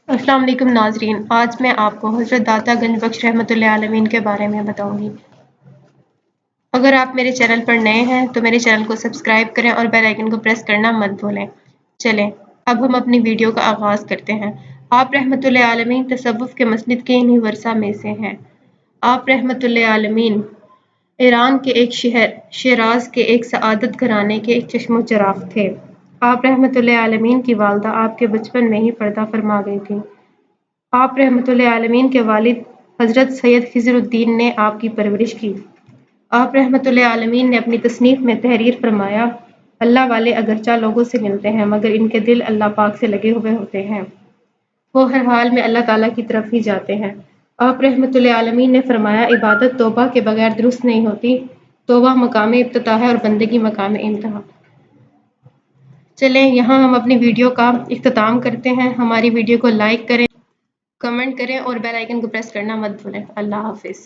अस्सलाम वालेकुम नाज़रीन। आज मैं आपको हज़रत दाता गंज बख्श रहमतुल्लाह आलमीन के बारे में बताऊंगी। अगर आप मेरे चैनल पर नए हैं तो मेरे चैनल को सब्सक्राइब करें और बेल आइकन को प्रेस करना मत भूलें। चलें अब हम अपनी वीडियो का आगाज़ करते हैं। आप रहमतुल्लाह आलमीन तसव्वुफ़ के मसनद के इन्हीं वर्सा में से हैं। आप रहमतुल्लाह आलमीन ईरान के एक शहर शिराज के एक सआदत घराने के एक चश्मो चराग़ थे। आप रहमतुल्लाह आलमीन की वालिदा आपके बचपन में ही पर्दा फरमा गई थीं। आप रहमतुल्लाह आलमीन के वालिद हज़रत सैयद खिज़रुद्दीन ने आपकी परवरिश की। आप रहमतुल्लाह आलमीन ने अपनी तसनीफ़ में तहरीर फरमाया, अल्लाह वाले अगरचा लोगों से मिलते हैं मगर इनके दिल अल्लाह पाक से लगे हुए होते हैं। वो हर हाल में अल्लाह ताला की तरफ ही जाते हैं। आप रहमतुल्लाह आलमीन ने फरमाया, इबादत तौबा के बगैर दुरुस्त नहीं होती। तौबा मकाम इब्तिदा है और बंदगी मकाम इंतहा। चलें यहाँ हम अपनी वीडियो का इख्तिताम करते हैं। हमारी वीडियो को लाइक करें, कमेंट करें और बेल आइकन को प्रेस करना मत भूलें। अल्लाह हाफ़िज़।